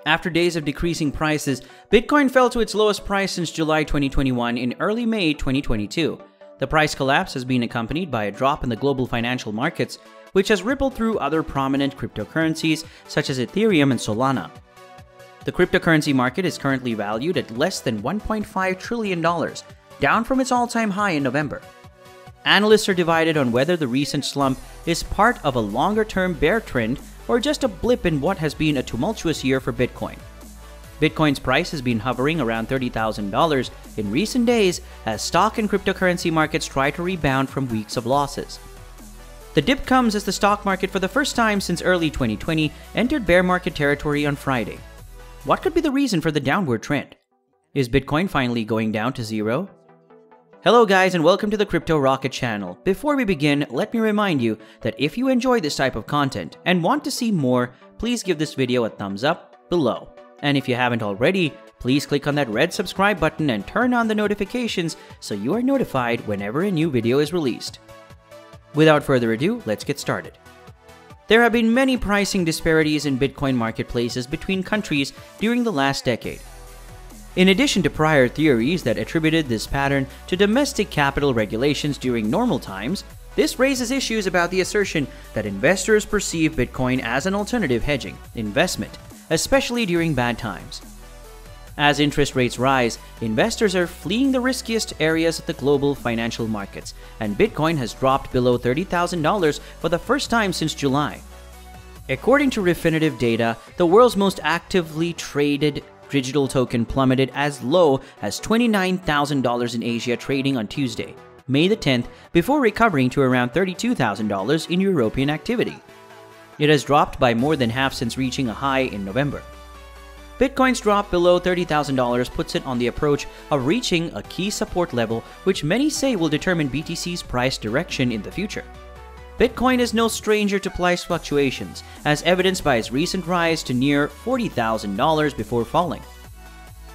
After days of decreasing prices, Bitcoin fell to its lowest price since July 2021 in early May 2022. The price collapse has been accompanied by a drop in the global financial markets, which has rippled through other prominent cryptocurrencies such as Ethereum and Solana. The cryptocurrency market is currently valued at less than $1.5 trillion, down from its all-time high in November. Analysts are divided on whether the recent slump is part of a longer-term bear trend or just a blip in what has been a tumultuous year for Bitcoin. Bitcoin's price has been hovering around $30,000 in recent days as stock and cryptocurrency markets try to rebound from weeks of losses. The dip comes as the stock market, for the first time since early 2020, entered bear market territory on Friday. What could be the reason for the downward trend? Is Bitcoin finally going down to zero? Hello guys, and welcome to the Crypto Rocket channel. Before we begin, let me remind you that if you enjoy this type of content and want to see more, please give this video a thumbs up below. And if you haven't already, please click on that red subscribe button and turn on the notifications so you are notified whenever a new video is released. Without further ado, let's get started. There have been many pricing disparities in Bitcoin marketplaces between countries during the last decade. In addition to prior theories that attributed this pattern to domestic capital regulations during normal times, this raises issues about the assertion that investors perceive Bitcoin as an alternative hedging investment, especially during bad times. As interest rates rise, investors are fleeing the riskiest areas of the global financial markets, and Bitcoin has dropped below $30,000 for the first time since July. According to Refinitiv data, the world's most actively traded digital token plummeted as low as $29,000 in Asia trading on Tuesday, May the 10th, before recovering to around $32,000 in European activity. It has dropped by more than half since reaching a high in November. Bitcoin's drop below $30,000 puts it on the approach of reaching a key support level, which many say will determine BTC's price direction in the future. Bitcoin is no stranger to price fluctuations, as evidenced by its recent rise to near $40,000 before falling.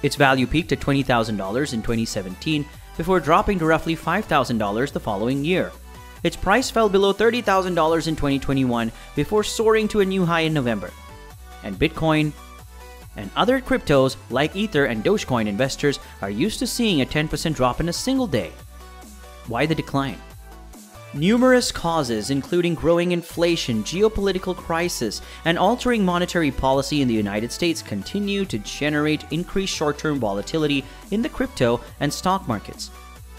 Its value peaked at $20,000 in 2017 before dropping to roughly $5,000 the following year. Its price fell below $30,000 in 2021 before soaring to a new high in November. And Bitcoin and other cryptos like Ether and Dogecoin investors are used to seeing a 10% drop in a single day. Why the decline? Numerous causes, including growing inflation, geopolitical crisis, and altering monetary policy in the United States, continue to generate increased short-term volatility in the crypto and stock markets.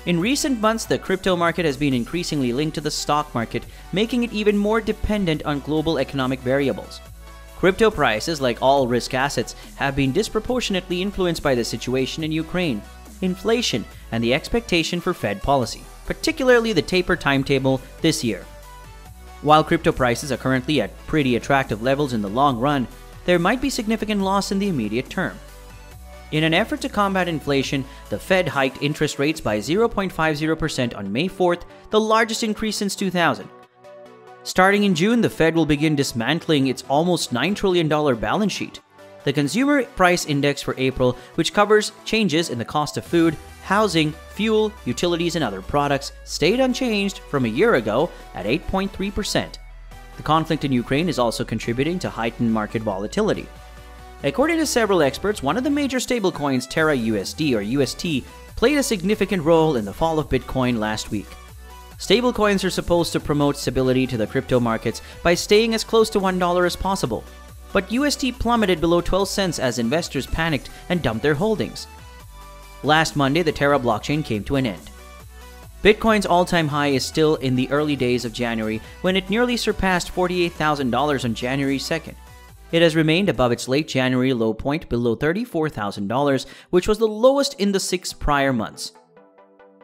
In recent months, the crypto market has been increasingly linked to the stock market, making it even more dependent on global economic variables. Crypto prices, like all risk assets, have been disproportionately influenced by the situation in Ukraine, inflation, and the expectation for Fed policy, particularly the taper timetable this year. While crypto prices are currently at pretty attractive levels in the long run, there might be significant loss in the immediate term. In an effort to combat inflation, the Fed hiked interest rates by 0.50% on May 4th, the largest increase since 2000. Starting in June, the Fed will begin dismantling its almost $9 trillion balance sheet. The Consumer Price Index for April, which covers changes in the cost of food, housing, fuel, utilities, and other products, stayed unchanged from a year ago at 8.3%. The conflict in Ukraine is also contributing to heightened market volatility. According to several experts, one of the major stablecoins, Terra USD or UST, played a significant role in the fall of Bitcoin last week. Stablecoins are supposed to promote stability to the crypto markets by staying as close to $1 as possible. But UST plummeted below 12 cents as investors panicked and dumped their holdings. Last Monday, the Terra blockchain came to an end. Bitcoin's all-time high is still in the early days of January, when it nearly surpassed $48,000 on January 2nd. It has remained above its late January low point below $34,000, which was the lowest in the 6 prior months.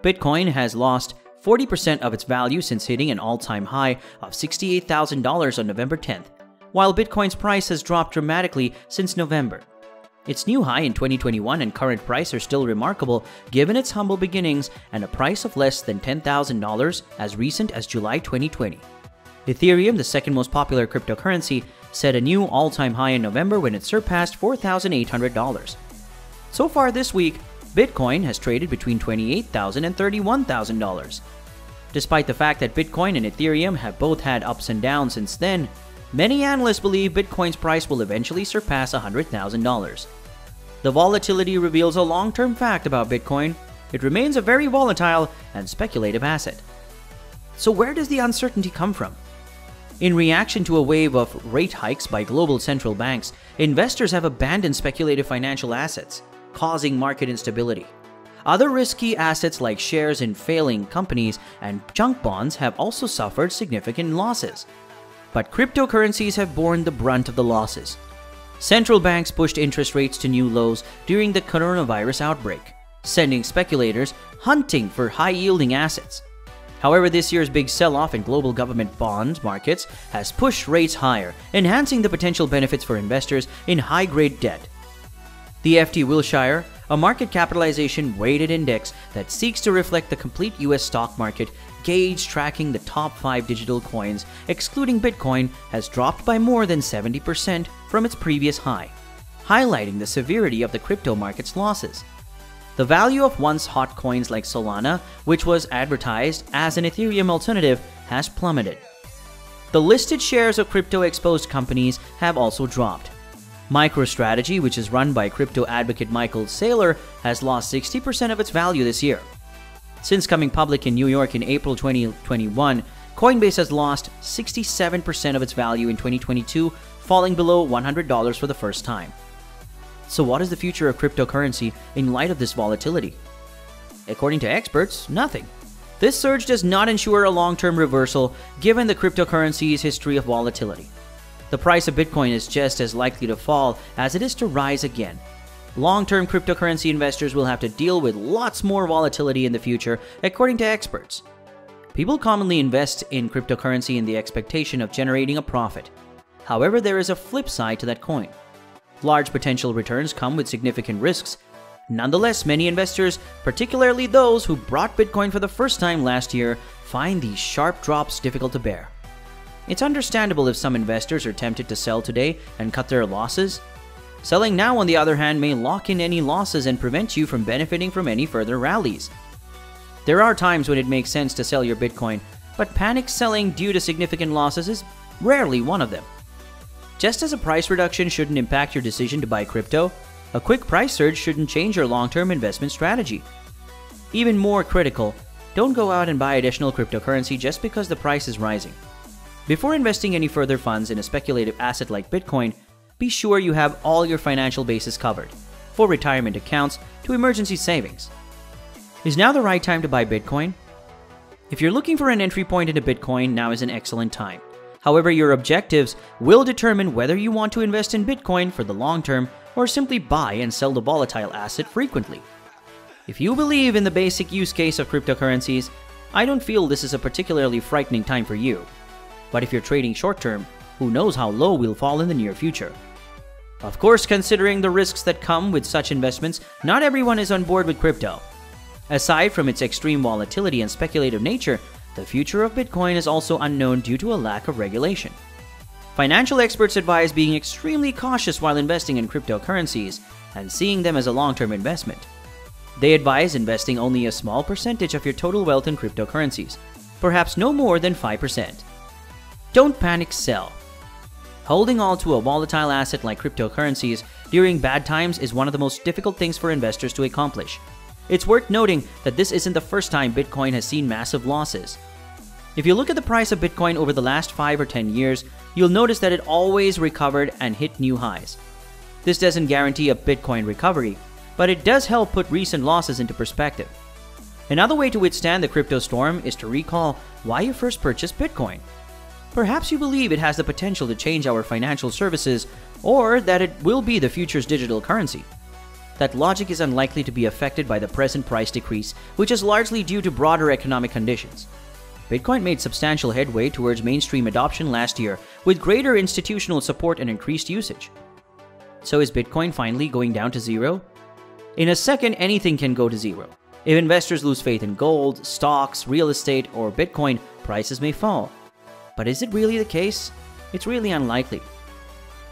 Bitcoin has lost 40% of its value since hitting an all-time high of $68,000 on November 10th, while Bitcoin's price has dropped dramatically since November. Its new high in 2021 and current price are still remarkable given its humble beginnings and a price of less than $10,000 as recent as July 2020. Ethereum, the second most popular cryptocurrency, set a new all-time high in November when it surpassed $4,800. So far this week, Bitcoin has traded between $28,000 and $31,000. Despite the fact that Bitcoin and Ethereum have both had ups and downs since then, Many analysts believe Bitcoin's price will eventually surpass $100,000. The volatility reveals a long-term fact about Bitcoin. It remains a very volatile and speculative asset. So where does the uncertainty come from? In reaction to a wave of rate hikes by global central banks, investors have abandoned speculative financial assets, causing market instability. Other risky assets like shares in failing companies and junk bonds have also suffered significant losses. But cryptocurrencies have borne the brunt of the losses. Central banks pushed interest rates to new lows during the coronavirus outbreak, sending speculators hunting for high-yielding assets. However, this year's big sell-off in global government bond markets has pushed rates higher, enhancing the potential benefits for investors in high-grade debt. The FT Wilshire, a market capitalization weighted index that seeks to reflect the complete US stock market, gauge tracking the top 5 digital coins, excluding Bitcoin, has dropped by more than 70% from its previous high, highlighting the severity of the crypto market's losses. The value of once hot coins like Solana, which was advertised as an Ethereum alternative, has plummeted. The listed shares of crypto-exposed companies have also dropped. MicroStrategy, which is run by crypto advocate Michael Saylor, has lost 60% of its value this year. Since coming public in New York in April 2021, Coinbase has lost 67% of its value in 2022, falling below $100 for the first time. So what is the future of cryptocurrency in light of this volatility? According to experts, nothing. This surge does not ensure a long-term reversal given the cryptocurrency's history of volatility. The price of Bitcoin is just as likely to fall as it is to rise again. Long-term cryptocurrency investors will have to deal with lots more volatility in the future, according to experts. People commonly invest in cryptocurrency in the expectation of generating a profit. However, there is a flip side to that coin. Large potential returns come with significant risks. Nonetheless, many investors, particularly those who bought Bitcoin for the first time last year, find these sharp drops difficult to bear. It's understandable if some investors are tempted to sell today and cut their losses. Selling now, on the other hand, may lock in any losses and prevent you from benefiting from any further rallies. There are times when it makes sense to sell your Bitcoin, but panic selling due to significant losses is rarely one of them. Just as a price reduction shouldn't impact your decision to buy crypto, a quick price surge shouldn't change your long-term investment strategy. Even more critical, don't go out and buy additional cryptocurrency just because the price is rising. Before investing any further funds in a speculative asset like Bitcoin, be sure you have all your financial bases covered, for retirement accounts to emergency savings. Is now the right time to buy Bitcoin? If you're looking for an entry point into Bitcoin, now is an excellent time. However, your objectives will determine whether you want to invest in Bitcoin for the long term or simply buy and sell the volatile asset frequently. If you believe in the basic use case of cryptocurrencies, I don't feel this is a particularly frightening time for you. But if you're trading short term, who knows how low we'll fall in the near future. Of course, considering the risks that come with such investments, not everyone is on board with crypto. Aside from its extreme volatility and speculative nature, the future of Bitcoin is also unknown due to a lack of regulation. Financial experts advise being extremely cautious while investing in cryptocurrencies and seeing them as a long-term investment. They advise investing only a small percentage of your total wealth in cryptocurrencies, perhaps no more than 5%. Don't panic sell. Holding on to a volatile asset like cryptocurrencies during bad times is one of the most difficult things for investors to accomplish. It's worth noting that this isn't the first time Bitcoin has seen massive losses. If you look at the price of Bitcoin over the last 5 or 10 years, you'll notice that it always recovered and hit new highs. This doesn't guarantee a Bitcoin recovery, but it does help put recent losses into perspective. Another way to withstand the crypto storm is to recall why you first purchased Bitcoin. Perhaps you believe it has the potential to change our financial services, or that it will be the future's digital currency. That logic is unlikely to be affected by the present price decrease, which is largely due to broader economic conditions. Bitcoin made substantial headway towards mainstream adoption last year, with greater institutional support and increased usage. So is Bitcoin finally going down to zero? In a second, anything can go to zero. If investors lose faith in gold, stocks, real estate, or Bitcoin, prices may fall. But is it really the case? It's really unlikely.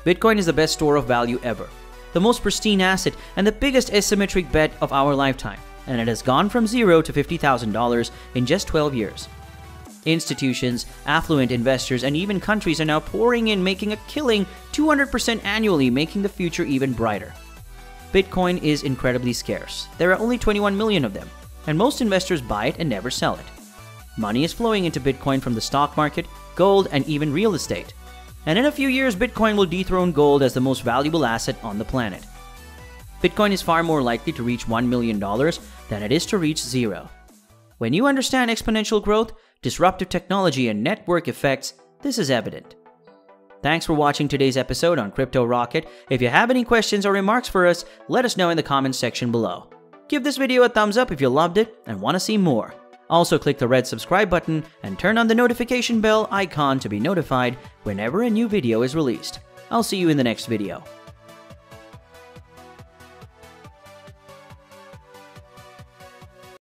Bitcoin is the best store of value ever, the most pristine asset, and the biggest asymmetric bet of our lifetime, and it has gone from $0 to $50,000 in just 12 years. Institutions, affluent investors, and even countries are now pouring in, making a killing 200% annually, making the future even brighter. Bitcoin is incredibly scarce. There are only 21 million of them, and most investors buy it and never sell it. Money is flowing into Bitcoin from the stock market, gold, and even real estate. And in a few years, Bitcoin will dethrone gold as the most valuable asset on the planet. Bitcoin is far more likely to reach $1 million than it is to reach zero. When you understand exponential growth, disruptive technology, and network effects, this is evident. Thanks for watching today's episode on Crypto Rocket. If you have any questions or remarks for us, let us know in the comments section below. Give this video a thumbs up if you loved it and want to see more. Also click the red subscribe button and turn on the notification bell icon to be notified whenever a new video is released. I'll see you in the next video.